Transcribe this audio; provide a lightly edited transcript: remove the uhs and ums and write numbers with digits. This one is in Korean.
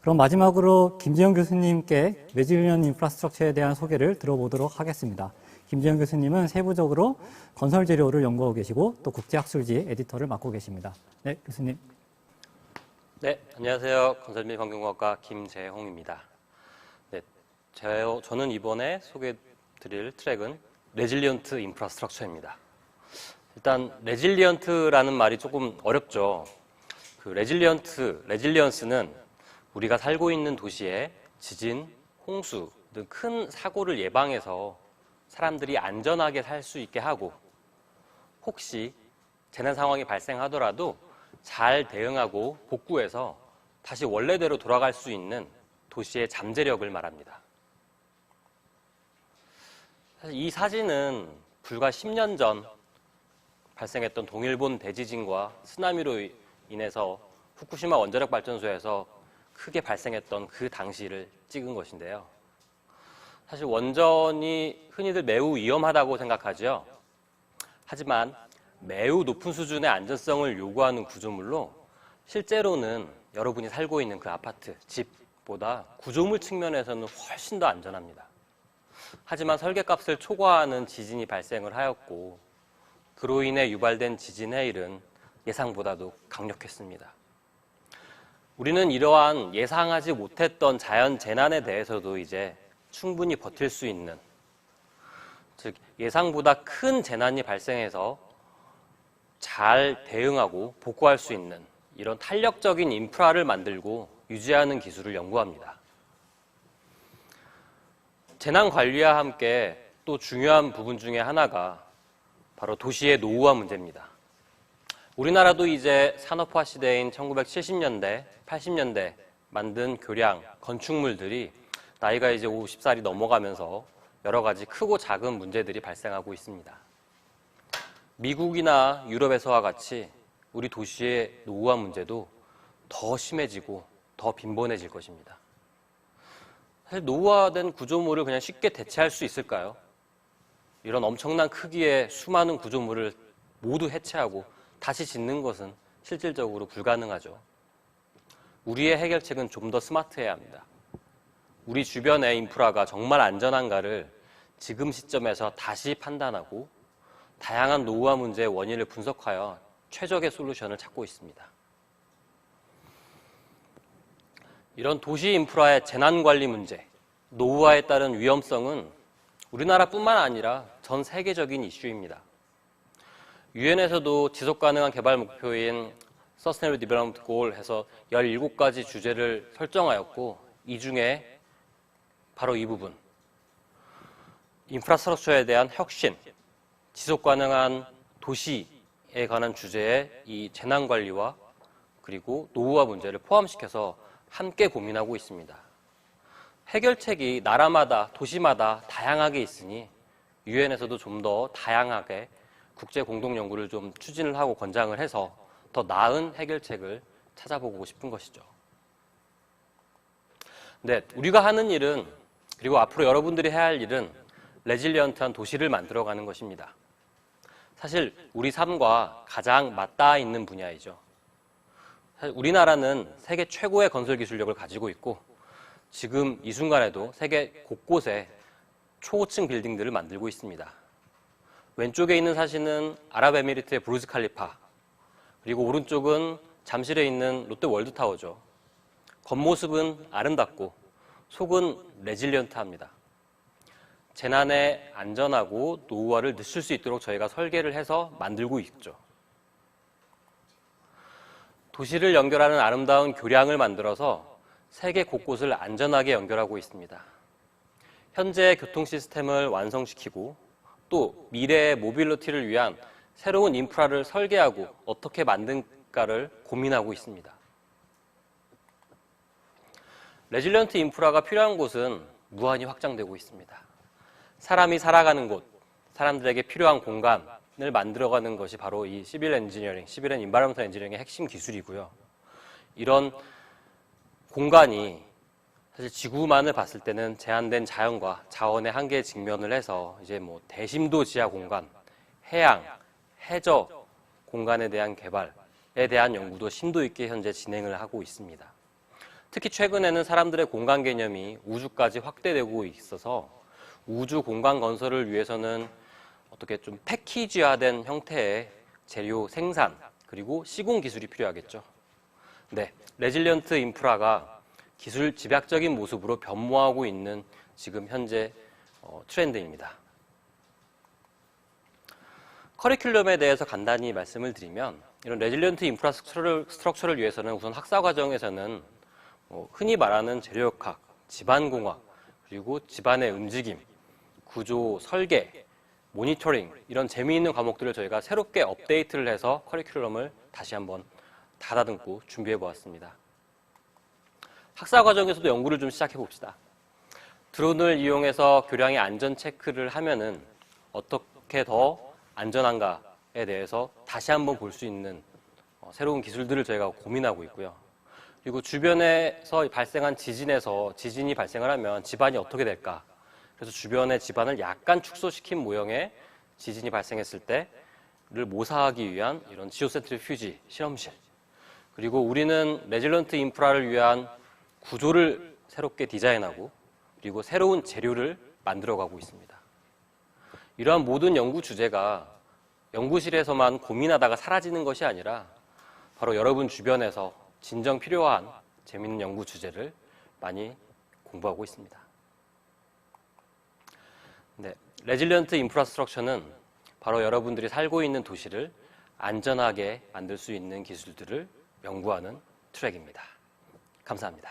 그럼 마지막으로 김재영 교수님께 레질리언트 인프라스트럭처에 대한 소개를 들어보도록 하겠습니다. 김재영 교수님은 세부적으로 건설 재료를 연구하고 계시고 또 국제학술지 에디터를 맡고 계십니다. 네, 교수님. 네, 안녕하세요. 건설 및 환경공학과 김재홍입니다. 네, 저는 이번에 소개드릴 트랙은 레질리언트 인프라스트럭처입니다. 일단 레질리언트라는 말이 조금 어렵죠. 레질리언스는 우리가 살고 있는 도시에 지진, 홍수 등 큰 사고를 예방해서 사람들이 안전하게 살 수 있게 하고 혹시 재난 상황이 발생하더라도 잘 대응하고 복구해서 다시 원래대로 돌아갈 수 있는 도시의 잠재력을 말합니다. 사실 이 사진은 불과 10년 전 발생했던 동일본 대지진과 쓰나미로 인해서 후쿠시마 원자력 발전소에서 크게 발생했던 그 당시를 찍은 것인데요. 사실 원전이 흔히들 매우 위험하다고 생각하죠. 하지만 매우 높은 수준의 안전성을 요구하는 구조물로 실제로는 여러분이 살고 있는 그 아파트, 집보다 구조물 측면에서는 훨씬 더 안전합니다. 하지만 설계값을 초과하는 지진이 발생을 하였고 그로 인해 유발된 지진 해일은 예상보다도 강력했습니다. 우리는 이러한 예상하지 못했던 자연 재난에 대해서도 이제 충분히 버틸 수 있는, 즉 예상보다 큰 재난이 발생해서 잘 대응하고 복구할 수 있는 이런 탄력적인 인프라를 만들고 유지하는 기술을 연구합니다. 재난 관리와 함께 또 중요한 부분 중에 하나가 바로 도시의 노후화 문제입니다. 우리나라도 이제 산업화 시대인 1970년대, 80년대 만든 교량, 건축물들이 나이가 이제 50살이 넘어가면서 여러 가지 크고 작은 문제들이 발생하고 있습니다. 미국이나 유럽에서와 같이 우리 도시의 노후화 문제도 더 심해지고 더 빈번해질 것입니다. 사실 노후화된 구조물을 그냥 쉽게 대체할 수 있을까요? 이런 엄청난 크기의 수많은 구조물을 모두 해체하고 다시 짓는 것은 실질적으로 불가능하죠. 우리의 해결책은 좀 더 스마트해야 합니다. 우리 주변의 인프라가 정말 안전한가를 지금 시점에서 다시 판단하고 다양한 노후화 문제의 원인을 분석하여 최적의 솔루션을 찾고 있습니다. 이런 도시 인프라의 재난관리 문제, 노후화에 따른 위험성은 우리나라뿐만 아니라 전 세계적인 이슈입니다. 유엔에서도 지속가능한 개발 목표인 Sustainable Development Goal 해서 17가지 주제를 설정하였고 이 중에 바로 이 부분, 인프라스트럭처에 대한 혁신, 지속가능한 도시에 관한 주제의 이 재난관리와 그리고 노후화 문제를 포함시켜서 함께 고민하고 있습니다. 해결책이 나라마다 도시마다 다양하게 있으니 유엔에서도 좀 더 다양하게 국제 공동 연구를 좀 추진을 하고 권장을 해서 더 나은 해결책을 찾아보고 싶은 것이죠. 네, 우리가 하는 일은 그리고 앞으로 여러분들이 해야 할 일은 레질리언트한 도시를 만들어가는 것입니다. 사실 우리 삶과 가장 맞닿아 있는 분야이죠. 사실 우리나라는 세계 최고의 건설 기술력을 가지고 있고 지금 이 순간에도 세계 곳곳에 초고층 빌딩들을 만들고 있습니다. 왼쪽에 있는 사진은 아랍에미리트의 부르즈 칼리파, 그리고 오른쪽은 잠실에 있는 롯데 월드타워죠. 겉모습은 아름답고 속은 레질리언트합니다. 재난에 안전하고 노후화를 늦출 수 있도록 저희가 설계를 해서 만들고 있죠. 도시를 연결하는 아름다운 교량을 만들어서 세계 곳곳을 안전하게 연결하고 있습니다. 현재의 교통 시스템을 완성시키고 또 미래의 모빌리티를 위한 새로운 인프라를 설계하고 어떻게 만든가를 고민하고 있습니다. 레질리언트 인프라가 필요한 곳은 무한히 확장되고 있습니다. 사람이 살아가는 곳, 사람들에게 필요한 공간을 만들어가는 것이 바로 이 시빌 엔지니어링, 시빌 앤 인바이러먼털 엔지니어링의 핵심 기술이고요. 이런 공간이 사실 지구만을 봤을 때는 제한된 자연과 자원의 한계에 직면을 해서 이제 뭐 대심도 지하 공간, 해양, 해저 공간에 대한 개발에 대한 연구도 심도 있게 현재 진행을 하고 있습니다. 특히 최근에는 사람들의 공간 개념이 우주까지 확대되고 있어서 우주 공간 건설을 위해서는 어떻게 좀 패키지화된 형태의 재료 생산 그리고 시공 기술이 필요하겠죠. 네, 레질리언트 인프라가 기술 집약적인 모습으로 변모하고 있는 지금 현재 트렌드입니다. 커리큘럼에 대해서 간단히 말씀을 드리면 이런 레질리언트 인프라스트럭처를 위해서는 우선 학사 과정에서는 흔히 말하는 재료역학, 집안공학, 그리고 집안의 움직임, 구조, 설계, 모니터링 이런 재미있는 과목들을 저희가 새롭게 업데이트를 해서 커리큘럼을 다시 한번 다다듬고 준비해 보았습니다. 학사 과정에서도 연구를 좀 시작해 봅시다. 드론을 이용해서 교량의 안전 체크를 하면은 어떻게 더 안전한가에 대해서 다시 한번 볼 수 있는 새로운 기술들을 저희가 고민하고 있고요. 그리고 주변에서 발생한 지진에서 지진이 발생을 하면 집안이 어떻게 될까? 그래서 주변의 집안을 약간 축소시킨 모형의 지진이 발생했을 때를 모사하기 위한 이런 지오센트리퓨지 실험실. 그리고 우리는 레질런트 인프라를 위한 구조를 새롭게 디자인하고 그리고 새로운 재료를 만들어가고 있습니다. 이러한 모든 연구 주제가 연구실에서만 고민하다가 사라지는 것이 아니라 바로 여러분 주변에서 진정 필요한 재미있는 연구 주제를 많이 공부하고 있습니다. 네, 레질리언트 인프라스트럭처는 바로 여러분들이 살고 있는 도시를 안전하게 만들 수 있는 기술들을 연구하는 트랙입니다. 감사합니다.